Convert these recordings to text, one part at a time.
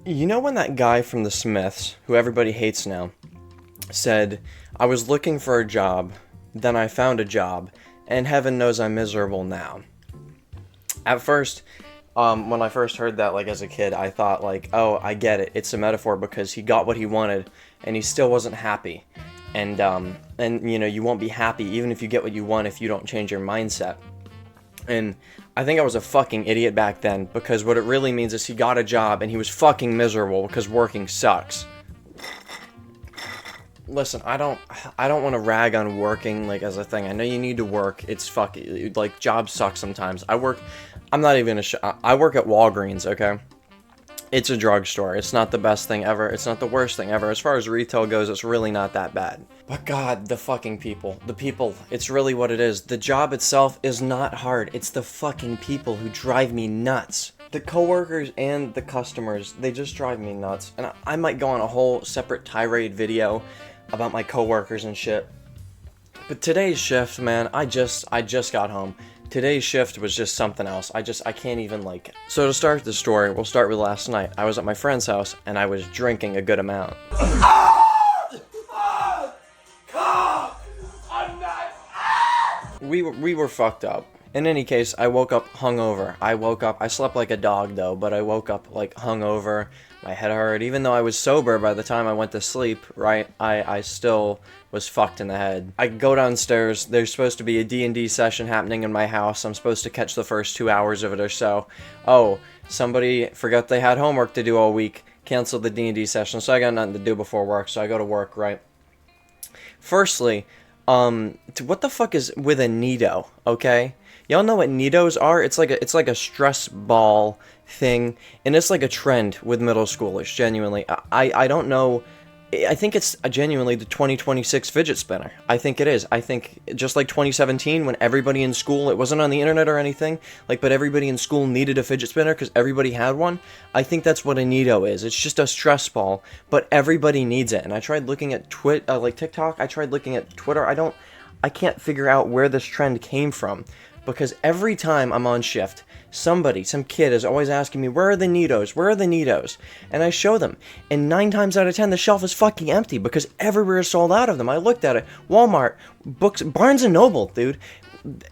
You know when that guy from the Smiths, who everybody hates now, said, I was looking for a job, then I found a job, and heaven knows I'm miserable now. At first, when I first heard that, like, as a kid, I thought, like, oh, I get it. It's a metaphor because he got what he wanted, and he still wasn't happy. And you know, you won't be happy even if you get what you want if you don't change your mindset. And I think I was a fucking idiot back then, because what it really means is he got a job and he was fucking miserable because working sucks. Listen, I don't want to rag on working, like, as a thing. I know you need to work. It's fucking, like, jobs suck sometimes. I'm not even I work at Walgreens, okay? It's a drugstore. It's not the best thing ever. It's not the worst thing ever. As far as retail goes, it's really not that bad. But God, the fucking people. The people, it's really what it is. The job itself is not hard. It's the fucking people who drive me nuts. The coworkers and the customers, they just drive me nuts. And I might go on a whole separate tirade video about my coworkers and shit. But today's shift, man, I just got home. Today's shift was just something else. I can't even, like... So to start the story, we'll start with last night. I was at my friend's house, and I was drinking a good amount. We were fucked up. In any case, I woke up hungover. I slept like a dog, though, but I woke up, like, hungover. My head hurt. Even though I was sober by the time I went to sleep, right, I still was fucked in the head. I go downstairs. There's supposed to be a D&D session happening in my house. I'm supposed to catch the first 2 hours of it or so. Oh, somebody forgot they had homework to do all week. Canceled the D&D session, so I got nothing to do before work, so I go to work, right? Firstly, what the fuck is with a Nido, okay? Y'all know what Nidos are? It's like a stress ball thing, and it's like a trend with middle schoolers, genuinely. I don't know. I think it's genuinely the 2026 fidget spinner. I think it is. I think just like 2017 when everybody in school, it wasn't on the internet or anything, like, but everybody in school needed a fidget spinner because everybody had one. I think that's what a Nido is. It's just a stress ball, but everybody needs it. And I tried looking at like TikTok. I tried looking at Twitter. I can't figure out where this trend came from. Because every time I'm on shift, some kid is always asking me, where are the Nidos? Where are the Nidos? And I show them. And 9 times out of 10, the shelf is fucking empty because everywhere is sold out of them. I looked at it. Walmart, books, Barnes & Noble, dude.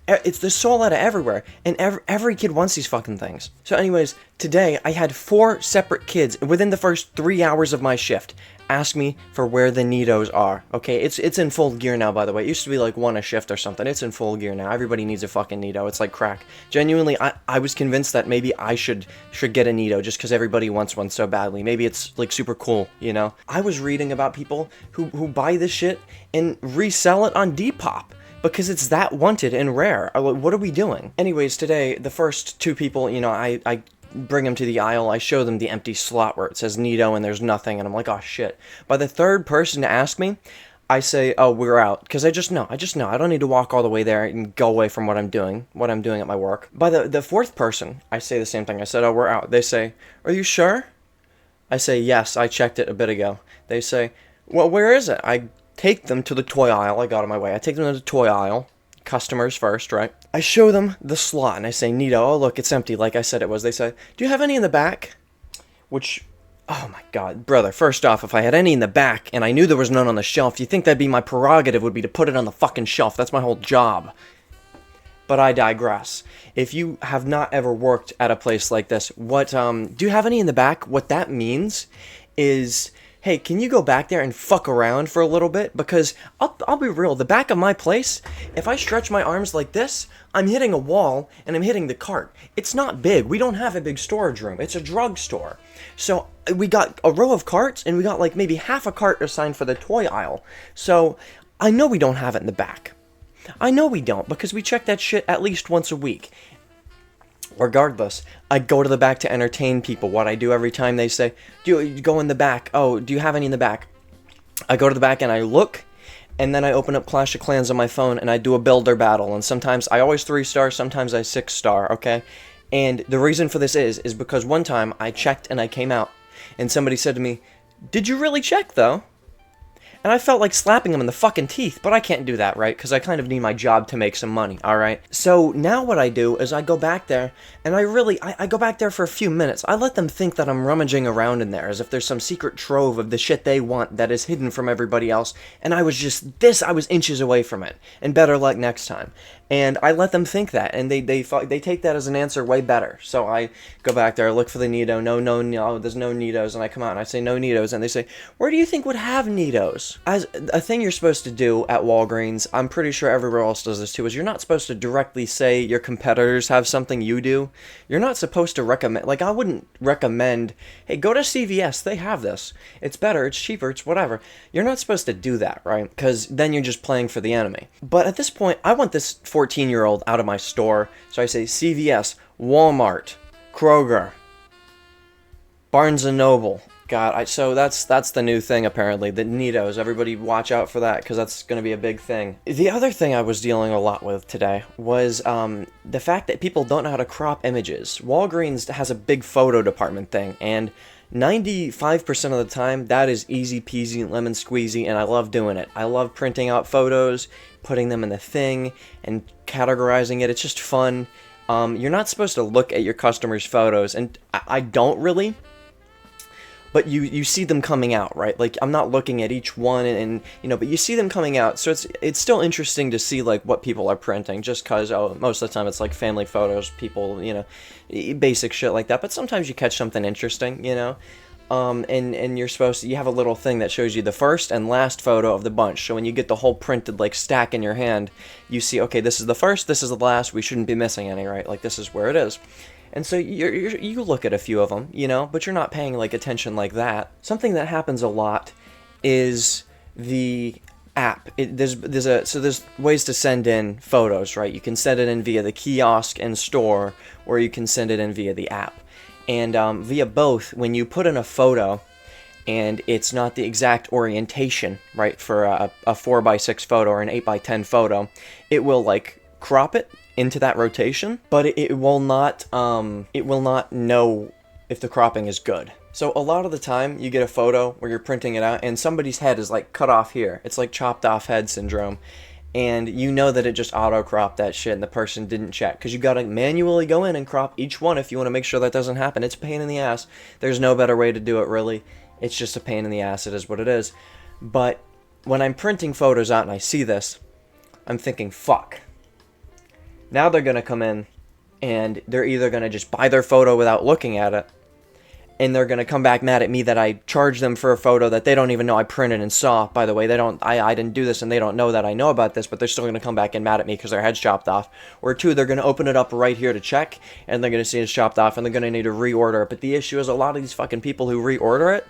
They're sold out of everywhere. And every kid wants these fucking things. So anyways, today I had 4 separate kids within the first 3 hours of my shift ask me for where the Nidos are. Okay, it's in full gear now, by the way. It used to be like 1 a shift or something. It's in full gear now. Everybody needs a fucking Nido. It's like crack. Genuinely, I was convinced that maybe I should get a Nido just because everybody wants one so badly. Maybe it's like super cool, you know? I was reading about people who buy this shit and resell it on Depop because it's that wanted and rare. What are we doing? Anyways, today, the first 2 people, you know, I bring them to the aisle, I show them the empty slot where it says Nido and there's nothing, and I'm like, oh shit. By the 3rd person to ask me, I say, oh, we're out, because I just know, I don't need to walk all the way there and go away from what I'm doing at my work. By the 4th person, I say the same thing. I said, oh, we're out. They say, are you sure? I say, yes, I checked it a bit ago. They say, well, where is it? I take them to the toy aisle. I got on my way. I take them to the toy aisle. Customers first, right? I show them the slot and I say, Nido, oh look, it's empty like I said it was. They say, do you have any in the back? Which, oh my god, brother, first off, if I had any in the back and I knew there was none on the shelf, you think that'd be my prerogative would be to put it on the fucking shelf. That's my whole job. But I digress. If you have not ever worked at a place like this, do you have any in the back? What that means is, hey, can you go back there and fuck around for a little bit? Because I'll be real, the back of my place, if I stretch my arms like this, I'm hitting a wall and I'm hitting the cart. It's not big. We don't have a big storage room. It's a drugstore. So we got a row of carts and we got like maybe half a cart assigned for the toy aisle. So I know we don't have it in the back. I know we don't because we check that shit at least once a week. Regardless, I go to the back to entertain people. What I do every time they say, do you go in the back? Oh, do you have any in the back? I go to the back and I look, and then I open up Clash of Clans on my phone and I do a builder battle. And sometimes I always 3-star, sometimes I 6-star, okay? And the reason for this is because one time I checked and I came out, and somebody said to me, did you really check though? And I felt like slapping him in the fucking teeth, but I can't do that, right? Because I kind of need my job to make some money, alright? So now what I do is I go back there, and I go back there for a few minutes. I let them think that I'm rummaging around in there, as if there's some secret trove of the shit they want that is hidden from everybody else, and I was inches away from it. And better luck next time. And I let them think that, and they take that as an answer way better. So I go back there, I look for the Nito, no, there's no Nitos, and I come out and I say no Nitos, and they say, where do you think would have Nitos? As a thing you're supposed to do at Walgreens, I'm pretty sure everywhere else does this too, is you're not supposed to directly say your competitors have something you do. You're not supposed to recommend, like I wouldn't recommend, hey, go to CVS, they have this. It's better, it's cheaper, it's whatever. You're not supposed to do that, right? Because then you're just playing for the enemy. But at this point, I want this 14-year-old out of my store, so I say CVS, Walmart, Kroger, Barnes & Noble. God, so that's the new thing apparently, the Nitos. Everybody watch out for that, because that's going to be a big thing. The other thing I was dealing a lot with today was the fact that people don't know how to crop images. Walgreens has a big photo department thing, and 95% of the time, that is easy peasy, lemon squeezy, and I love doing it. I love printing out photos, putting them in the thing, and categorizing it. It's just fun. You're not supposed to look at your customers' photos, and I don't really, but you see them coming out, right? Like, I'm not looking at each one, and but you see them coming out, so it's still interesting to see, like, what people are printing, just because, most of the time it's, like, family photos, people, basic shit like that, but sometimes you catch something interesting, and you're supposed to, you have a little thing that shows you the first and last photo of the bunch, so when you get the whole printed, like, stack in your hand, you see, okay, this is the first, this is the last, we shouldn't be missing any, right? Like, this is where it is. And so you look at a few of them, but you're not paying, like, attention like that. Something that happens a lot is the app. There's ways to send in photos, right? You can send it in via the kiosk and store, or you can send it in via the app. And via both, when you put in a photo and it's not the exact orientation, right, for a 4x6 photo or an 8x10 photo, it will, like, crop it into that rotation, but it will not know if the cropping is good. So a lot of the time you get a photo where you're printing it out and somebody's head is like cut off here. It's like chopped off head syndrome. And you know that it just auto-cropped that shit and the person didn't check. Because you gotta manually go in and crop each one if you want to make sure that doesn't happen. It's a pain in the ass. There's no better way to do it, really. It's just a pain in the ass. It is what it is. But when I'm printing photos out and I see this, I'm thinking, fuck. Now they're gonna come in and they're either gonna just buy their photo without looking at it, and they're gonna come back mad at me that I charged them for a photo that they don't even know I printed and saw. By the way, I didn't do this, and they don't know that I know about this, but they're still gonna come back and mad at me because their head's chopped off. Or two, they're gonna open it up right here to check, and they're gonna see it's chopped off, and they're gonna need to reorder it. But the issue is a lot of these fucking people who reorder it,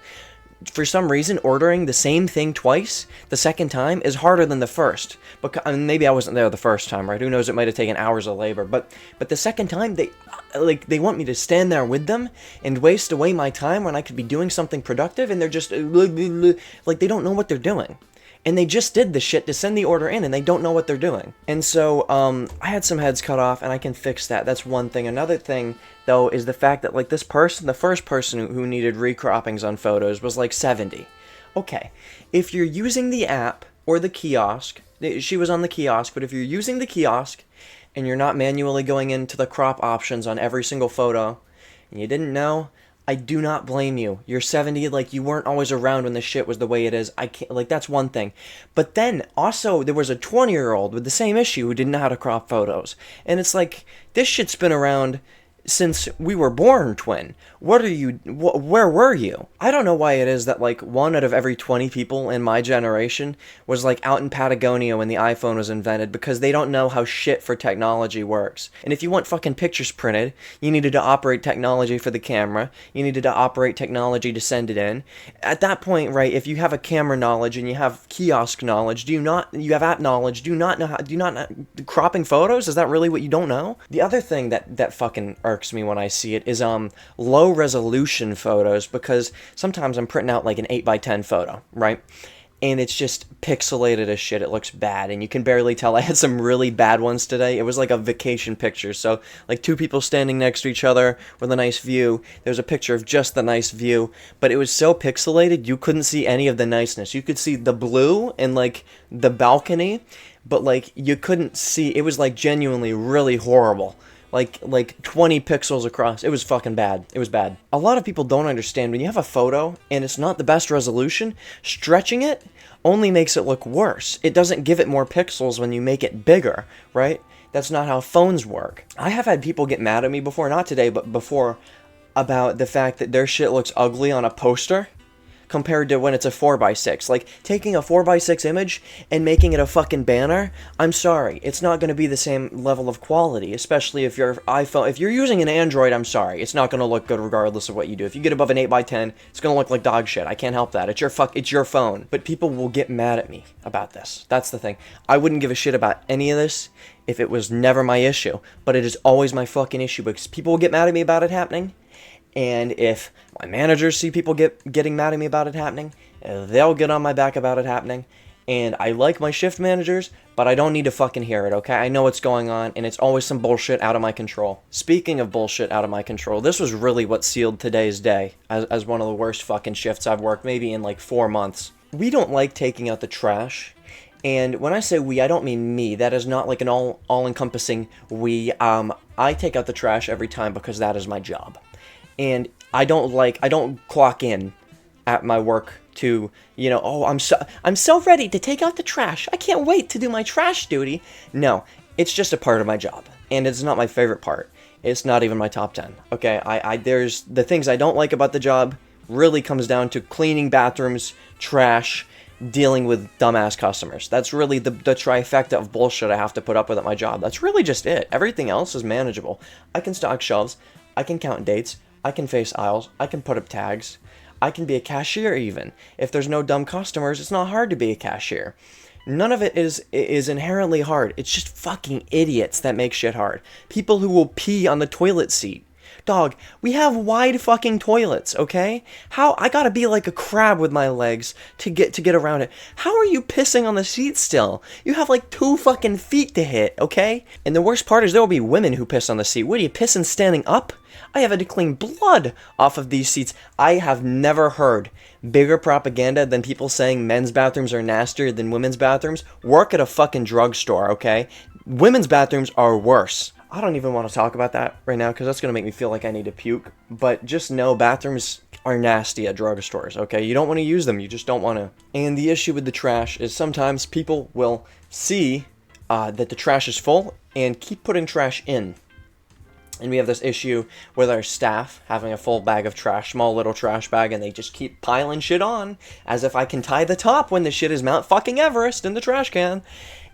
for some reason, ordering the same thing twice, the second time, is harder than the first. Because, I mean, maybe I wasn't there the first time, right? Who knows, it might have taken hours of labor. But the second time, they want me to stand there with them and waste away my time when I could be doing something productive, and they're just, like, they don't know what they're doing. And they just did the shit to send the order in, and they don't know what they're doing. And so, I had some heads cut off, and I can fix that. That's one thing. Another thing, though, is the fact that, like, this person, the first person who needed recroppings on photos was, like, 70. Okay, if you're using the app or the kiosk, she was on the kiosk, but if you're using the kiosk and you're not manually going into the crop options on every single photo, and you didn't know, I do not blame you. You're 70, like, you weren't always around when the shit was the way it is. I can't, like, that's one thing. But then, also, there was a 20-year-old with the same issue who didn't know how to crop photos. And it's like, this shit's been around since we were born, twin. What are you, where were you? I don't know why it is that, like, 1 out of every 20 people in my generation was, like, out in Patagonia when the iPhone was invented, because they don't know how shit for technology works. And if you want fucking pictures printed, you needed to operate technology for the camera, you needed to operate technology to send it in. At that point, right, if you have a camera knowledge and you have kiosk knowledge, you have app knowledge, do you not know cropping photos? Is that really what you don't know? The other thing that fucking irks me when I see it is low resolution photos, because sometimes I'm printing out like an 8x10 photo, right? and it's just pixelated as shit. It looks bad, and you can barely tell. I had some really bad ones today. It was like a vacation picture, so like two people standing next to each other with a nice view. There's a picture of just the nice view, but it was so pixelated you couldn't see any of the niceness. You could see the blue and like the balcony, but like you couldn't see. It was like genuinely really horrible. Like 20 pixels across. It was fucking bad. It was bad. A lot of people don't understand when you have a photo and it's not the best resolution, stretching it only makes it look worse. It doesn't give it more pixels when you make it bigger, right? That's not how phones work. I have had people get mad at me before, not today, but before, about the fact that their shit looks ugly on a poster compared to when it's a 4x6. Like, taking a 4x6 image and making it a fucking banner, I'm sorry, it's not going to be the same level of quality, especially if your iPhone, if you're using an Android, I'm sorry, it's not going to look good regardless of what you do. If you get above an 8x10, it's going to look like dog shit. I can't help that. It's your phone. But people will get mad at me about this. That's the thing. I wouldn't give a shit about any of this if it was never my issue, but it is always my fucking issue because people will get mad at me about it happening. And if my managers see people getting mad at me about it happening, they'll get on my back about it happening. And I like my shift managers, but I don't need to fucking hear it, okay? I know what's going on, and it's always some bullshit out of my control. Speaking of bullshit out of my control, this was really what sealed today's day as one of the worst fucking shifts I've worked, maybe in like 4 months. We don't like taking out the trash. And when I say we, I don't mean me. That is not like an all-encompassing we. I take out the trash every time because that is my job. And I don't clock in at my work to, oh, I'm so ready to take out the trash. I can't wait to do my trash duty. No, it's just a part of my job, and it's not my favorite part. It's not even my top 10. Okay, there's the things I don't like about the job really comes down to cleaning bathrooms, trash, dealing with dumbass customers. That's really the trifecta of bullshit I have to put up with at my job. That's really just it. Everything else is manageable. I can stock shelves. I can count dates. I can face aisles, I can put up tags, I can be a cashier even. If there's no dumb customers, it's not hard to be a cashier. None of it is inherently hard. It's just fucking idiots that make shit hard. People who will pee on the toilet seat. Dog, we have wide fucking toilets, okay? How I gotta be like a crab with my legs to get around it. How are you pissing on the seat still? You have like 2 fucking feet to hit, okay? And the worst part is there will be women who piss on the seat. What are you pissing standing up? I have had to clean blood off of these seats. I have never heard bigger propaganda than people saying men's bathrooms are nastier than women's bathrooms. Work at a fucking drugstore, okay? Women's bathrooms are worse. I don't even want to talk about that right now because that's going to make me feel like I need to puke. But just know bathrooms are nasty at drugstores, okay? You don't want to use them. You just don't want to. And the issue with the trash is sometimes people will see that the trash is full and keep putting trash in. And we have this issue with our staff having a full bag of trash, small little trash bag, and they just keep piling shit on as if I can tie the top when the shit is Mount fucking Everest in the trash can.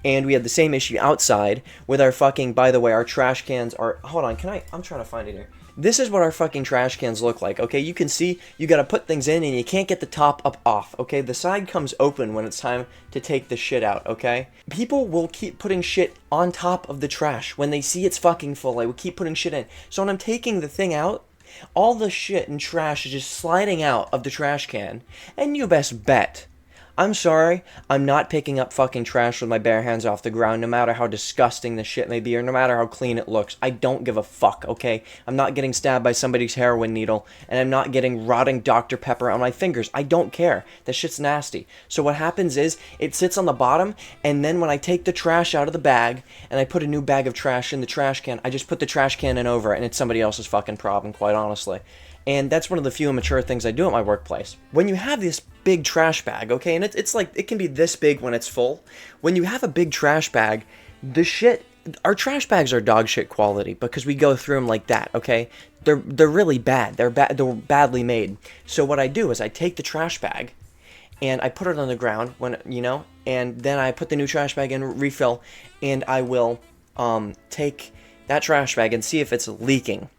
And we have the same issue outside with our fucking, by the way, our trash cans are, hold on, I'm trying to find it here. This is what our fucking trash cans look like, okay? You can see, you gotta put things in and you can't get the top up off, okay? The side comes open when it's time to take the shit out, okay? People will keep putting shit on top of the trash when they see it's fucking full. They will keep putting shit in. So when I'm taking the thing out, all the shit and trash is just sliding out of the trash can. And you best bet, I'm sorry, I'm not picking up fucking trash with my bare hands off the ground, no matter how disgusting the shit may be, or no matter how clean it looks. I don't give a fuck, okay? I'm not getting stabbed by somebody's heroin needle, and I'm not getting rotting Dr. Pepper on my fingers. I don't care. That shit's nasty. So what happens is, it sits on the bottom, and then when I take the trash out of the bag, and I put a new bag of trash in the trash can, I just put the trash can in over it, and it's somebody else's fucking problem, quite honestly. And that's one of the few immature things I do at my workplace. When you have this big trash bag, okay, and it's like, it can be this big when it's full. When you have a big trash bag, our trash bags are dog shit quality because we go through them like that, okay? They're really bad. They're badly made. So what I do is I take the trash bag and I put it on the ground and then I put the new trash bag in, refill, and I will take that trash bag and see if it's leaking.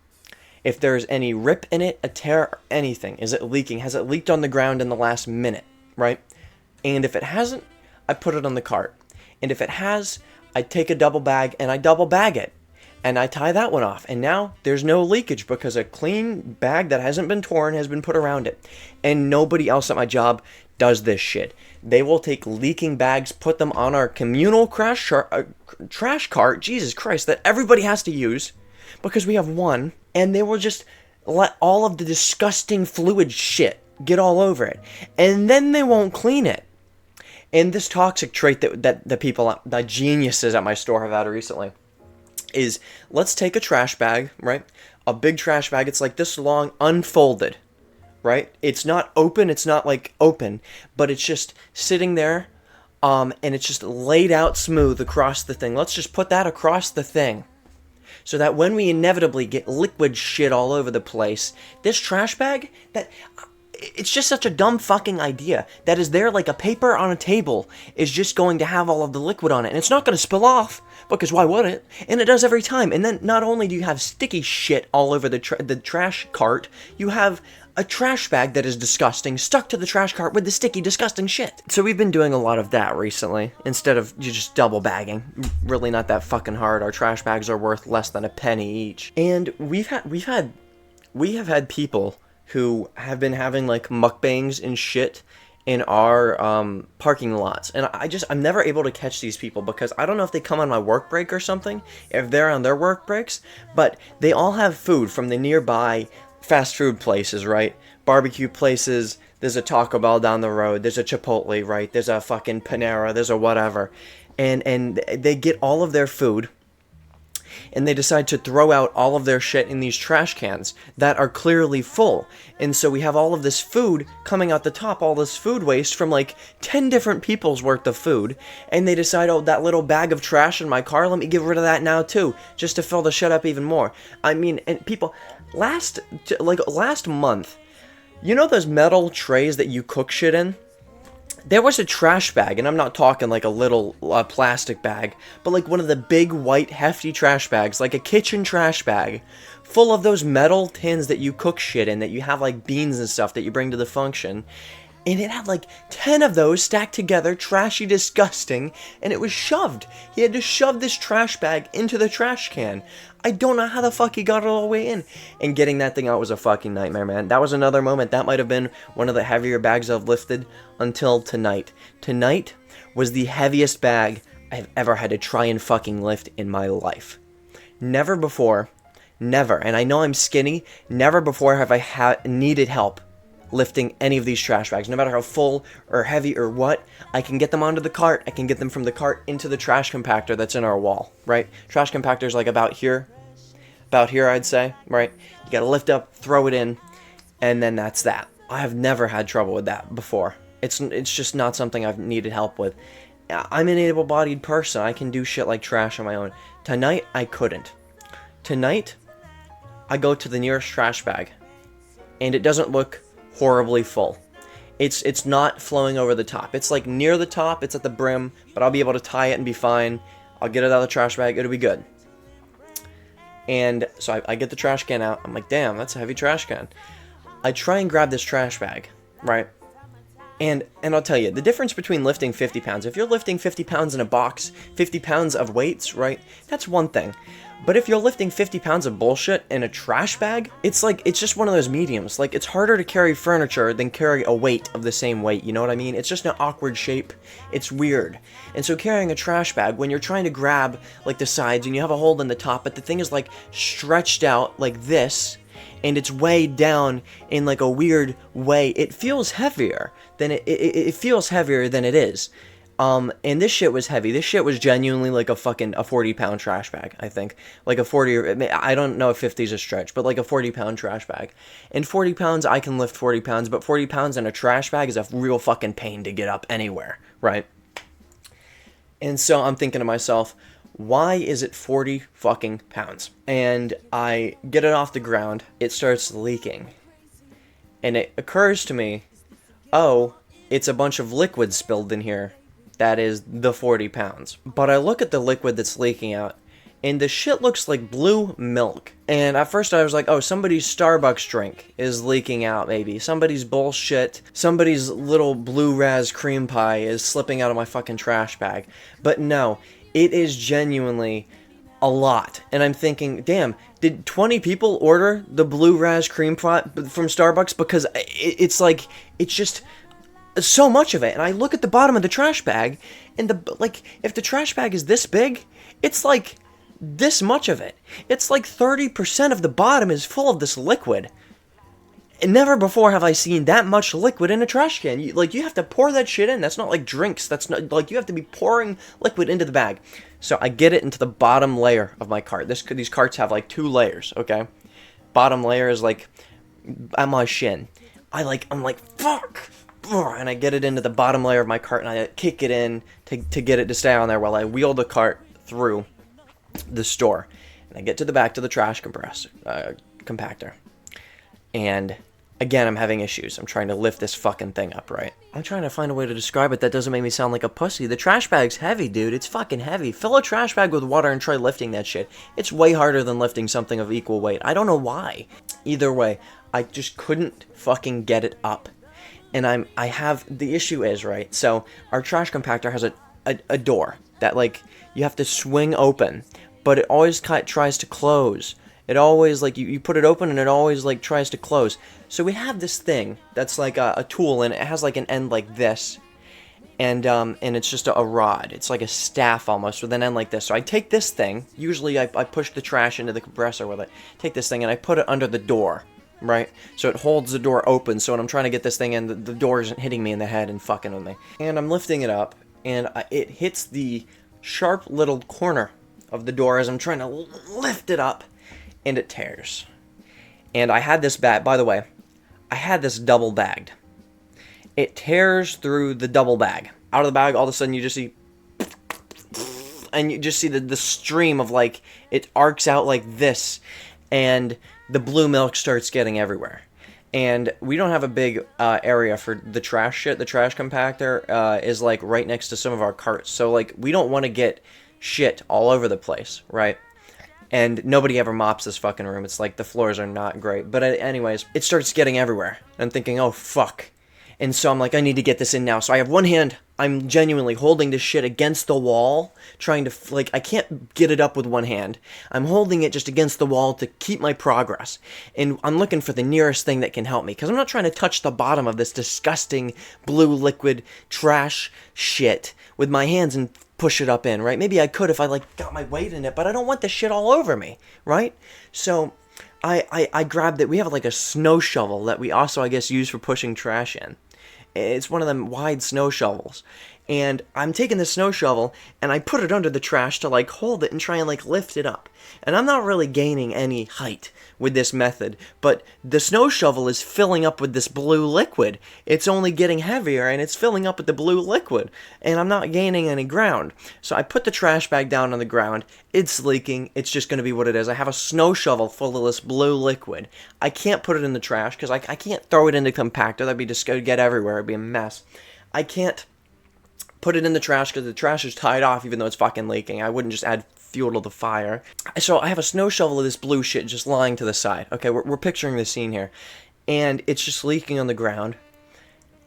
If there's any rip in it, a tear, or anything, is it leaking? Has it leaked on the ground in the last minute, right? And if it hasn't, I put it on the cart. And if it has, I take a double bag and I double bag it. And I tie that one off, and now there's no leakage because a clean bag that hasn't been torn has been put around it. And nobody else at my job does this shit. They will take leaking bags, put them on our communal trash cart, Jesus Christ, that everybody has to use because we have one, and they will just let all of the disgusting fluid shit get all over it. And then they won't clean it. And this toxic trait that the people, the geniuses at my store have had recently, is let's take a trash bag, right? A big trash bag, it's like this long, unfolded, right? It's not open, it's not like open, but it's just sitting there, and it's just laid out smooth across the thing. Let's just put that across the thing, so that when we inevitably get liquid shit all over the place, this trash bag, it's just such a dumb fucking idea that is there like a paper on a table is just going to have all of the liquid on it, and it's not going to spill off because why would it? And it does every time. And then not only do you have sticky shit all over the trash cart, you have a trash bag that is disgusting stuck to the trash cart with the sticky, disgusting shit. So we've been doing a lot of that recently instead of just double bagging. Really not that fucking hard. Our trash bags are worth less than a penny each, and we have had people who have been having like mukbangs and shit in our parking lots, and I'm never able to catch these people because I don't know if they come on my work break or something, if they're on their work breaks, but they all have food from the nearby fast food places, right? Barbecue places, there's a Taco Bell down the road, there's a Chipotle, right? There's a fucking Panera, there's a whatever, and they get all of their food, and they decide to throw out all of their shit in these trash cans that are clearly full. And so we have all of this food coming out the top, all this food waste from like 10 different people's worth of food, and they decide, oh, that little bag of trash in my car, let me get rid of that now too, just to fill the shit up even more. I mean, and people, last month, you know those metal trays that you cook shit in? There was a trash bag, and I'm not talking like a little plastic bag, but like one of the big, white, hefty trash bags, like a kitchen trash bag, full of those metal tins that you cook shit in, that you have like beans and stuff that you bring to the function. And it had like 10 of those stacked together, trashy, disgusting, and it was shoved. He had to shove this trash bag into the trash can. I don't know how the fuck he got it all the way in. And getting that thing out was a fucking nightmare, man. That was another moment. That might have been one of the heavier bags I've lifted until tonight. Tonight was the heaviest bag I've ever had to try and fucking lift in my life. Never before, never, and I know I'm skinny, never before have I needed help lifting any of these trash bags, no matter how full or heavy or what. I can get them onto the cart, I can get them from the cart into the trash compactor that's in our wall, right? Trash compactor's like about here I'd say, right? You gotta lift up, throw it in, and then that's that. I have never had trouble with that before. It's just not something I've needed help with. I'm an able-bodied person, I can do shit like trash on my own. Tonight, I couldn't. Tonight, I go to the nearest trash bag, and it doesn't look horribly full. It's not flowing over the top. It's like near the top, it's at the brim, but I'll be able to tie it and be fine. I'll get it out of the trash bag, it'll be good. And so I get the trash can out. I'm like, damn, that's a heavy trash can. I try and grab this trash bag, right? And I'll tell you, the difference between lifting 50 pounds, if you're lifting 50 pounds in a box, 50 pounds of weights, right? That's one thing. But if you're lifting 50 pounds of bullshit in a trash bag, it's just one of those mediums. Like, it's harder to carry furniture than carry a weight of the same weight, you know what I mean? It's just an awkward shape. It's weird. And so carrying a trash bag, when you're trying to grab, like, the sides, and you have a hole in the top, but the thing is, like, stretched out like this, and it's weighed down in, like, a weird way, it feels heavier than it feels heavier than it is. And this shit was heavy. This shit was genuinely like a 40-pound trash bag, I think. Like a 40, or I don't know if 50 is a stretch, but like a 40-pound trash bag. And 40 pounds, I can lift 40 pounds, but 40 pounds in a trash bag is a real fucking pain to get up anywhere, right? And so I'm thinking to myself, why is it 40 fucking pounds? And I get it off the ground, it starts leaking. And it occurs to me, oh, it's a bunch of liquid spilled in here. That is the 40 pounds. But I look at the liquid that's leaking out, and the shit looks like blue milk. And at first I was like, oh, somebody's Starbucks drink is leaking out, maybe. Somebody's bullshit, somebody's little blue raz cream pie is slipping out of my fucking trash bag. But no, it is genuinely a lot. And I'm thinking, damn, did 20 people order the blue Raz cream pot from Starbucks? Because it's like, it's just so much of it. And I look at the bottom of the trash bag, and if the trash bag is this big, it's like this much of it. It's like 30% of the bottom is full of this liquid. And never before have I seen that much liquid in a trash can. You have to pour that shit in. That's not like drinks. That's not like, you have to be pouring liquid into the bag. So I get it into the bottom layer of my cart. These carts have like 2 layers, okay? Bottom layer is like at my shin. I'm like, fuck! And I get it into the bottom layer of my cart, and I kick it in to get it to stay on there while I wheel the cart through the store. And I get to the back to the trash compactor. And again, I'm having issues. I'm trying to lift this fucking thing up, right? I'm trying to find a way to describe it that doesn't make me sound like a pussy. The trash bag's heavy, dude. It's fucking heavy. Fill a trash bag with water and try lifting that shit. It's way harder than lifting something of equal weight. I don't know why. Either way, I just couldn't fucking get it up. And the issue is, right, so our trash compactor has a door that, like, you have to swing open, but it always tries to close. It always, like, you put it open and it always, like, tries to close. So we have this thing that's like a tool, and it has, like, an end like this, and it's just a rod. It's like a staff almost with an end like this. So I take this thing, usually I push the trash into the compressor with it, take this thing and I put it under the door. Right? So it holds the door open, so when I'm trying to get this thing in, the door isn't hitting me in the head and fucking with me. And I'm lifting it up, and it hits the sharp little corner of the door as I'm trying to lift it up, and it tears. And I had this bag, by the way, I had this double bagged. It tears through the double bag. Out of the bag, all of a sudden you just see, and you just see the stream of, like, it arcs out like this, and the blue milk starts getting everywhere. And we don't have a big area for the trash shit. The trash compactor is, like, right next to some of our carts. So, like, we don't want to get shit all over the place, right? And nobody ever mops this fucking room. It's like the floors are not great. But anyways, it starts getting everywhere. I'm thinking, oh, fuck. And so I'm like, I need to get this in now. So I have one hand, I'm genuinely holding this shit against the wall, trying to, like, I can't get it up with one hand. I'm holding it just against the wall to keep my progress. And I'm looking for the nearest thing that can help me, because I'm not trying to touch the bottom of this disgusting blue liquid trash shit with my hands and push it up in, right? Maybe I could if I, like, got my weight in it, but I don't want this shit all over me, right? So I grabbed it. We have, like, a snow shovel that we also, I guess, use for pushing trash in. It's one of them wide snow shovels. And I'm taking the snow shovel, and I put it under the trash to, like, hold it and try and, like, lift it up. And I'm not really gaining any height with this method, but the snow shovel is filling up with this blue liquid. It's only getting heavier, and it's filling up with the blue liquid. And I'm not gaining any ground. So I put the trash bag down on the ground. It's leaking. It's just going to be what it is. I have a snow shovel full of this blue liquid. I can't put it in the trash, because I can't throw it in the compactor. That'd be just going to get everywhere. It'd be a mess. I can't put it in the trash because the trash is tied off even though it's fucking leaking. I wouldn't just add fuel to the fire. So I have a snow shovel of this blue shit just lying to the side. Okay, we're picturing the scene here. And it's just leaking on the ground.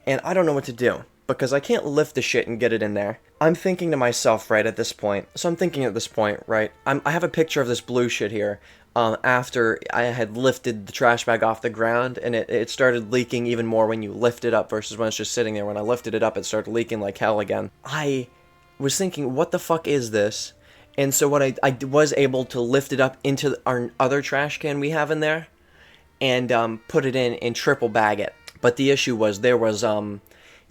And I don't know what to do because I can't lift the shit and get it in there. I'm thinking to myself right at this point. So I'm thinking at this point, right? I have a picture of this blue shit here. After I had lifted the trash bag off the ground, and it started leaking even more when you lift it up versus when it's just sitting there. When I lifted it up, it started leaking like hell again. I was thinking, what the fuck is this? And so what I was able to lift it up into our other trash can we have in there, and put it in and triple bag it. But the issue was there was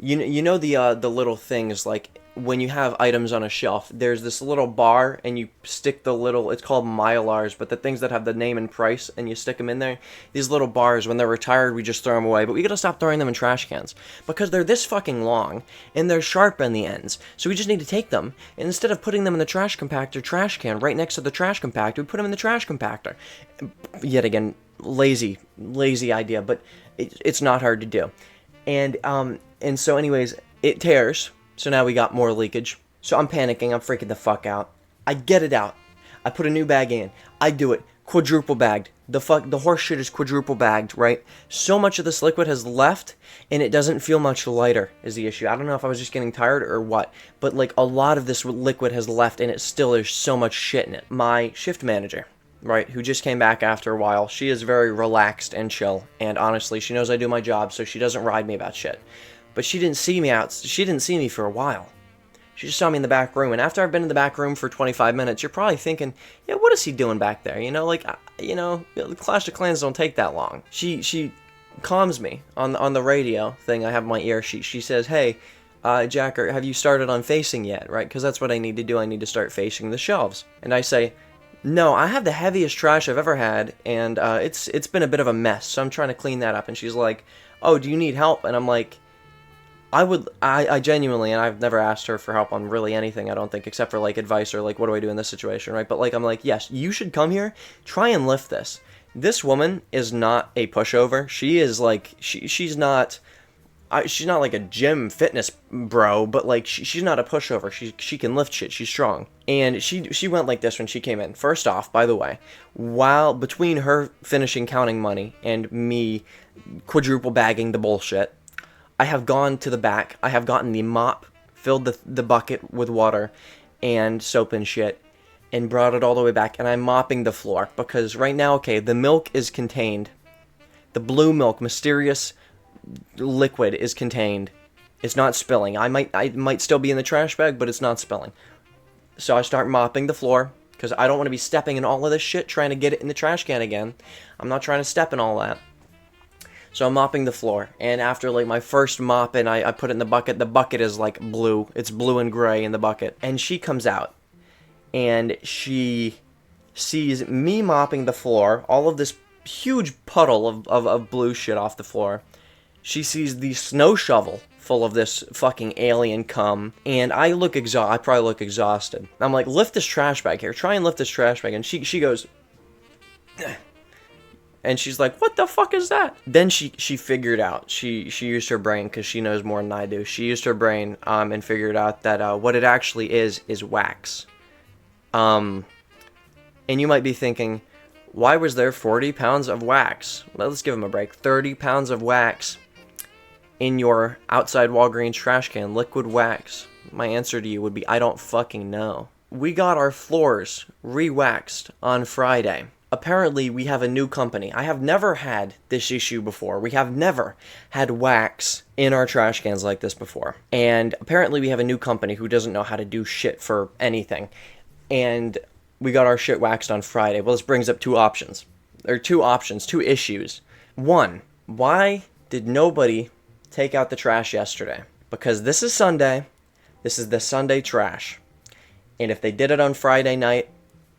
you know the little things like when you have items on a shelf, there's this little bar and you stick the little, it's called Mylars, but the things that have the name and price and you stick them in there, these little bars, when they're retired, we just throw them away. But we gotta stop throwing them in trash cans because they're this fucking long and they're sharp in the ends. So we just need to take them, and instead of putting them in the trash compactor trash can right next to the trash compactor, we put them in the trash compactor. Yet again, lazy idea, but it's not hard to do. And so anyways, it tears. So now we got more leakage. So I'm panicking. I'm freaking the fuck out. I get it out. I put a new bag in. I do it. Quadruple bagged. The horse shit is quadruple bagged, right? So much of this liquid has left, and it doesn't feel much lighter is the issue. I don't know if I was just getting tired or what, but like a lot of this liquid has left, and it still is so much shit in it. My shift manager, right, who just came back after a while, she is very relaxed and chill, and honestly, she knows I do my job, so she doesn't ride me about shit. But she didn't see me for a while. She just saw me in the back room, and after I've been in the back room for 25 minutes, you're probably thinking, yeah, what is he doing back there? You know, like, Clash of Clans don't take that long. She calms me on the radio thing I have in my ear. She says, hey, Jack, have you started on facing yet, right? Because that's what I need to do. I need to start facing the shelves. And I say, no, I have the heaviest trash I've ever had, and it's been a bit of a mess, so I'm trying to clean that up. And she's like, oh, do you need help? And I'm like, I genuinely, and I've never asked her for help on really anything, I don't think, except for, like, advice or, like, what do I do in this situation, right? But, like, I'm like, yes, you should come here, try and lift this. This woman is not a pushover. She is, like, she's not like a gym fitness bro, but, like, she's not a pushover. She can lift shit. She's strong. And she went like this when she came in. First off, by the way, while between her finishing counting money and me quadruple bagging the bullshit, I have gone to the back, I have gotten the mop, filled the bucket with water and soap and shit, and brought it all the way back, and I'm mopping the floor, because right now, okay, the milk is contained. The blue milk, mysterious liquid is contained. It's not spilling. I might still be in the trash bag, but it's not spilling. So I start mopping the floor, because I don't want to be stepping in all of this shit, trying to get it in the trash can again. I'm not trying to step in all that. So I'm mopping the floor, and after, like, my first mop, and I put it in the bucket is, like, blue. It's blue and gray in the bucket. And she comes out, and she sees me mopping the floor, all of this huge puddle of blue shit off the floor. She sees the snow shovel full of this fucking alien cum, and I probably look exhausted. I'm like, lift this trash bag here. Try and lift this trash bag. And she goes... And she's like, what the fuck is that? Then she figured out. She used her brain, because she knows more than I do. She used her brain and figured out that what it actually is wax. And you might be thinking, why was there 40 pounds of wax? Well, let's give him a break. 30 pounds of wax in your outside Walgreens trash can, liquid wax. My answer to you would be, I don't fucking know. We got our floors re-waxed on Friday. Apparently, we have a new company. I have never had this issue before. We have never had wax in our trash cans like this before. And apparently, we have a new company who doesn't know how to do shit for anything. And we got our shit waxed on Friday. Well, this brings up two issues. One, why did nobody take out the trash yesterday? Because this is Sunday. This is the Sunday trash. And if they did it on Friday night,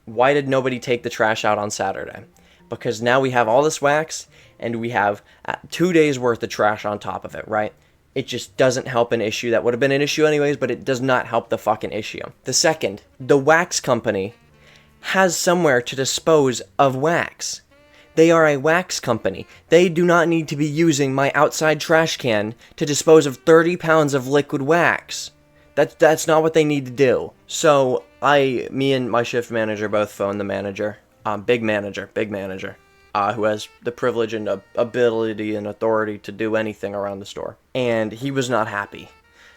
why did nobody take the trash out on Saturday? Because now we have all this wax, and we have 2 days worth of trash on top of it, right? It just doesn't help an issue that would have been an issue anyways, but it does not help the fucking issue. The second, the wax company has somewhere to dispose of wax. They are a wax company. They do not need to be using my outside trash can to dispose of 30 pounds of liquid wax. That's not what they need to do. So me and my shift manager both phoned the manager, big manager, who has the privilege and ability and authority to do anything around the store. And he was not happy.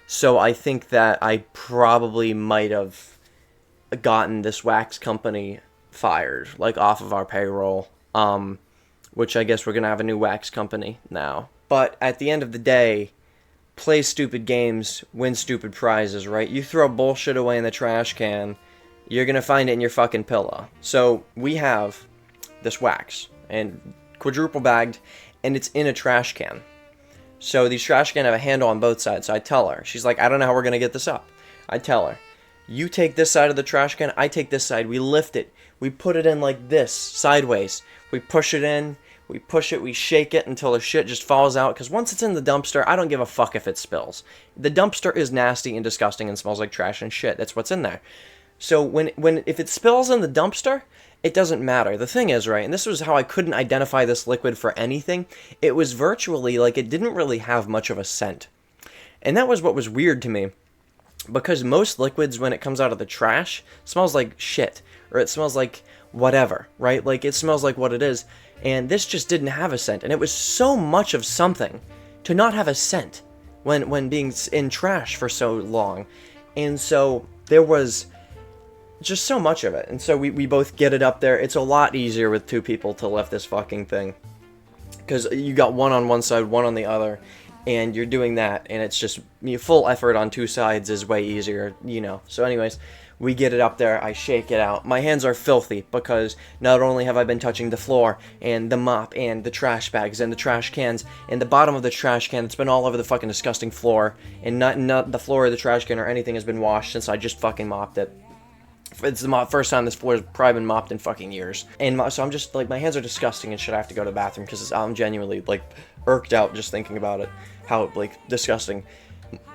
So I think that I probably might have gotten this wax company fired, like off of our payroll, which I guess we're going to have a new wax company now. But at the end of the day, play stupid games, win stupid prizes, right? You throw bullshit away in the trash can, you're gonna find it in your fucking pillow. So we have this wax, and quadruple bagged, and it's in a trash can. So these trash cans have a handle on both sides, so I tell her. She's like, I don't know how we're gonna get this up. I tell her, you take this side of the trash can, I take this side, we lift it, we put it in like this, sideways, we push it in, we push it, we shake it until the shit just falls out, because once it's in the dumpster, I don't give a fuck if it spills. The dumpster is nasty and disgusting and smells like trash and shit. That's what's in there. So if it spills in the dumpster, it doesn't matter. The thing is, right, and this was how I couldn't identify this liquid for anything, it was virtually like it didn't really have much of a scent. And that was what was weird to me, because most liquids, when it comes out of the trash, smells like shit. or it smells like whatever, right? Like, it smells like what it is. And this just didn't have a scent. And it was so much of something to not have a scent when being in trash for so long. And so there was just so much of it. And so we both get it up there. It's a lot easier with 2 people to lift this fucking thing, because you got one on one side, one on the other, and you're doing that, and it's just full effort on 2 sides is way easier, So anyways, we get it up there, I shake it out. My hands are filthy because not only have I been touching the floor and the mop and the trash bags and the trash cans and the bottom of the trash can that's been all over the fucking disgusting floor, and not the floor or the trash can or anything has been washed since I just fucking mopped it. It's the first time this floor has probably been mopped in fucking years. And so I'm just, like, my hands are disgusting and shit. I have to go to the bathroom because I'm genuinely, like, irked out just thinking about it. How, like, disgusting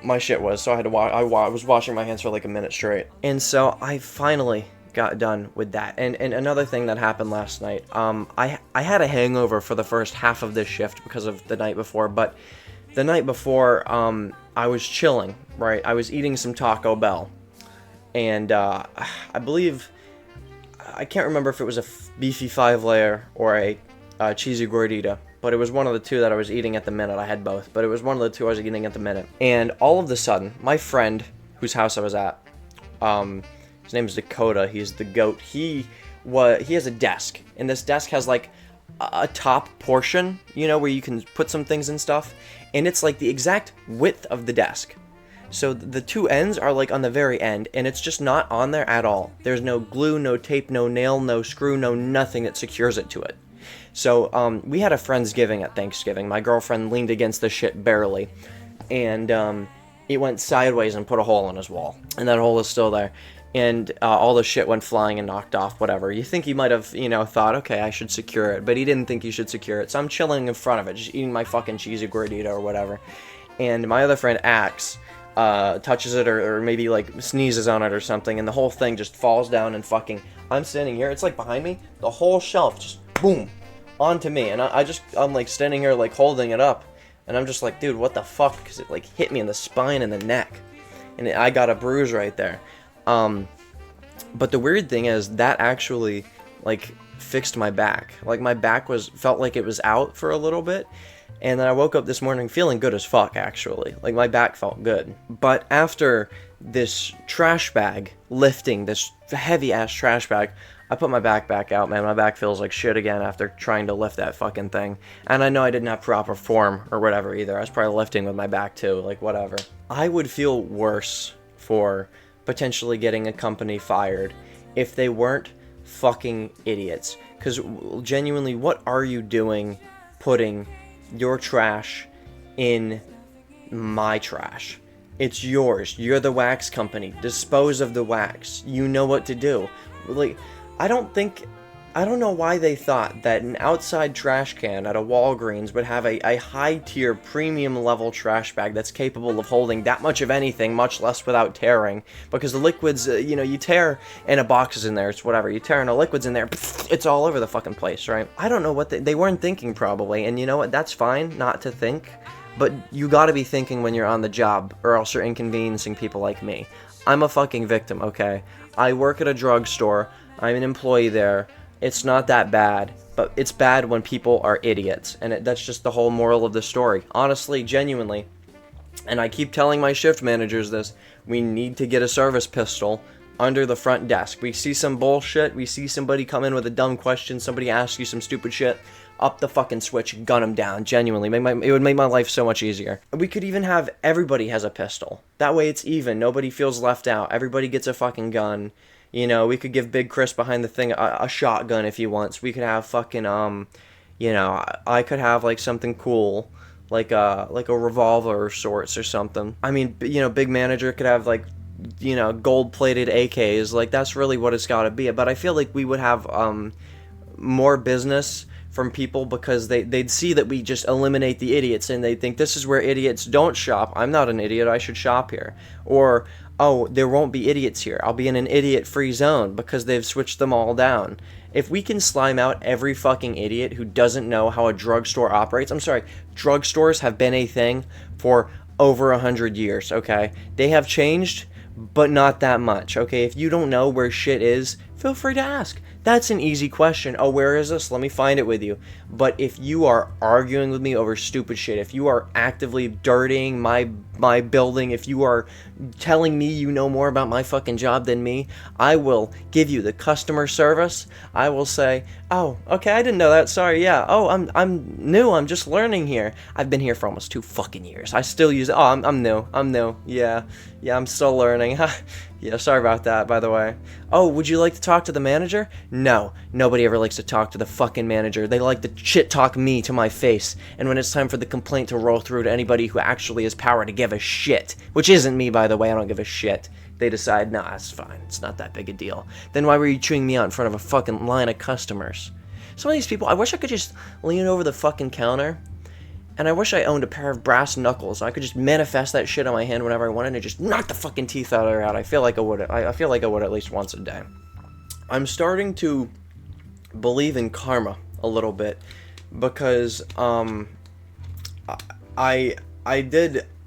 my shit was. So I had to I was washing my hands for, like, a minute straight. And so I finally got done with that. And another thing that happened last night, I had a hangover for the first half of this shift because of the night before. But the night before, I was chilling, right? I was eating some Taco Bell. And I believe, I can't remember if it was a beefy 5-layer or a cheesy gordita, but it was one of the 2 that I was eating at the minute. I had both, but it was one of the 2 I was eating at the minute. And all of a sudden, my friend, whose house I was at, his name is Dakota, he's the goat, he has a desk, and this desk has like a top portion, where you can put some things and stuff, and it's like the exact width of the desk. So the 2 ends are like on the very end, and it's just not on there at all. There's no glue, no tape, no nail, no screw, no nothing that secures it to it. So we had a Friendsgiving at Thanksgiving. My girlfriend leaned against the shit barely, and it went sideways and put a hole in his wall. And that hole is still there. And all the shit went flying and knocked off, whatever. You think he might have, thought, okay, I should secure it. But he didn't think he should secure it. So I'm chilling in front of it, just eating my fucking cheesy gordita or whatever. And my other friend, Axe, touches it or maybe like sneezes on it or something, and the whole thing just falls down and fucking, I'm standing here, it's like behind me, the whole shelf just boom onto me, and I'm like standing here like holding it up, and I'm just like, dude, what the fuck, because it like hit me in the spine and the neck, and I got a bruise right there. But the weird thing is that actually like fixed my back. Like my back felt like it was out for a little bit. And then I woke up this morning feeling good as fuck, actually. Like, my back felt good. But after this trash bag, lifting this heavy-ass trash bag, I put my back back out, man. My back feels like shit again after trying to lift that fucking thing. And I know I didn't have proper form or whatever either. I was probably lifting with my back, too. Like, whatever. I would feel worse for potentially getting a company fired if they weren't fucking idiots. Because, genuinely, what are you doing putting your trash in my trash? It's yours. You're the wax company. Dispose of the wax. You know what to do. Like, I don't know why they thought that an outside trash can at a Walgreens would have a high-tier, premium-level trash bag that's capable of holding that much of anything, much less without tearing. Because the liquids, you tear and a box is in there, it's whatever. You tear and a liquid's in there, it's all over the fucking place, right? I don't know what they weren't thinking, probably. And you know what? That's fine not to think. But you gotta be thinking when you're on the job, or else you're inconveniencing people like me. I'm a fucking victim, okay? I work at a drugstore. I'm an employee there. It's not that bad, but it's bad when people are idiots, and that's just the whole moral of the story. Honestly, genuinely, and I keep telling my shift managers this, we need to get a service pistol under the front desk. We see some bullshit, we see somebody come in with a dumb question, somebody asks you some stupid shit, up the fucking switch, gun them down, genuinely. It would make my life so much easier. We could even have everybody has a pistol. That way it's even, nobody feels left out, everybody gets a fucking gun. We could give Big Chris behind the thing a shotgun if he wants. We could have fucking, I could have, like, something cool, like a revolver of sorts or something. I mean, Big Manager could have, like, gold-plated AKs. Like, that's really what it's gotta be. But I feel like we would have, more business from people because they'd see that we just eliminate the idiots, and they think this is where idiots don't shop. I'm not an idiot, I should shop here. Or, oh, there won't be idiots here. I'll be in an idiot-free zone because they've switched them all down. If we can slime out every fucking idiot who doesn't know how a drugstore operates, I'm sorry, drugstores have been a thing for over 100 years, okay? They have changed, but not that much, okay? If you don't know where shit is, feel free to ask. That's an easy question. Oh, where is this? Let me find it with you. But if you are arguing with me over stupid shit, if you are actively dirtying my building, if you are telling me you know more about my fucking job than me, I will give you the customer service. I will say, oh, okay, I didn't know that. Sorry, yeah. Oh, I'm new. I'm just learning here. I've been here for almost 2 fucking years. I still use it. Oh, I'm new. I'm new. Yeah, I'm still learning. Yeah, sorry about that, by the way. Oh, would you like to talk to the manager? No, nobody ever likes to talk to the fucking manager. They like to shit talk me to my face. And when it's time for the complaint to roll through to anybody who actually has power to give a shit, which isn't me, by the way, I don't give a shit, they decide, nah, it's fine, it's not that big a deal. Then why were you chewing me out in front of a fucking line of customers? Some of these people, I wish I could just lean over the fucking counter, and I wish I owned a pair of brass knuckles. I could just manifest that shit on my hand whenever I wanted and just knock the fucking teeth out of her out. I feel like I would. I feel like I would at least once a day. I'm starting to believe in karma a little bit because I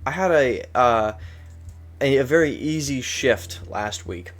had a very easy shift last week.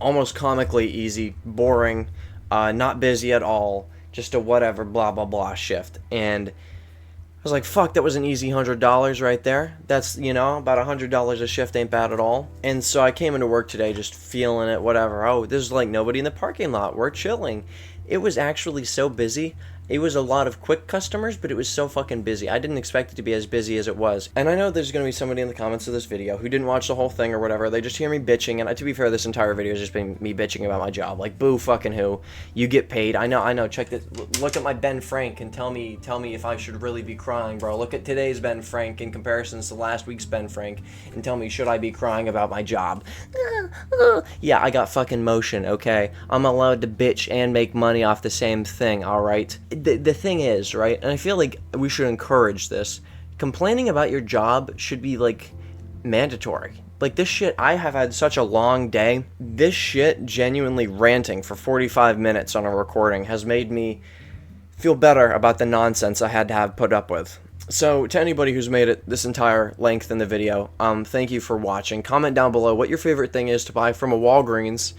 Almost comically easy, boring, not busy at all, just a whatever, blah, blah, blah shift. And I was like, fuck, that was an easy $100 right there. That's, about $100 a shift ain't bad at all. And so I came into work today just feeling it, whatever. Oh, there's like nobody in the parking lot. We're chilling. It was actually so busy. It was a lot of quick customers, but it was so fucking busy. I didn't expect it to be as busy as it was. And I know there's going to be somebody in the comments of this video who didn't watch the whole thing or whatever. They just hear me bitching. And to be fair, this entire video has just been me bitching about my job. Like, boo fucking who. You get paid. I know. Check this. Look at my Ben Frank and tell me if I should really be crying, bro. Look at today's Ben Frank in comparison to last week's Ben Frank and tell me, should I be crying about my job? Yeah, I got fucking motion, okay? I'm allowed to bitch and make money off the same thing, alright? The thing is, right, and I feel like we should encourage this, complaining about your job should be, like, mandatory. Like, this shit, I have had such a long day. This shit, genuinely ranting for 45 minutes on a recording, has made me feel better about the nonsense I had to have put up with. So, to anybody who's made it this entire length in the video, thank you for watching. Comment down below what your favorite thing is to buy from a Walgreens.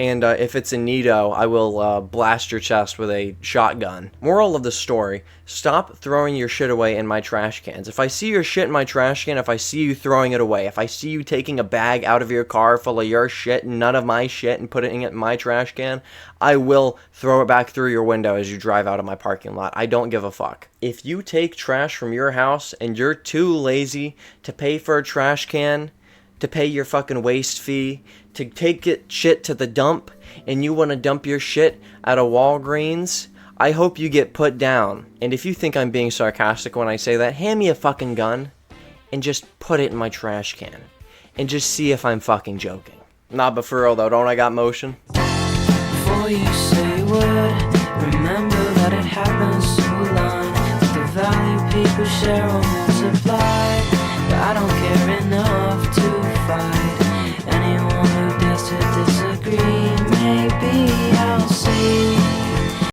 And if it's a Nido, I will blast your chest with a shotgun. Moral of the story, stop throwing your shit away in my trash cans. If I see your shit in my trash can, if I see you throwing it away, if I see you taking a bag out of your car full of your shit and none of my shit and putting it in my trash can, I will throw it back through your window as you drive out of my parking lot. I don't give a fuck. If you take trash from your house and you're too lazy to pay for a trash can, to pay your fucking waste fee, to take shit to the dump, and you want to dump your shit at a Walgreens, I hope you get put down. And if you think I'm being sarcastic when I say that, hand me a fucking gun and just put it in my trash can. And just see if I'm fucking joking. Nah, but for real though, don't I got motion? Before you say a word, remember that it happens so long. The value people share will multiply.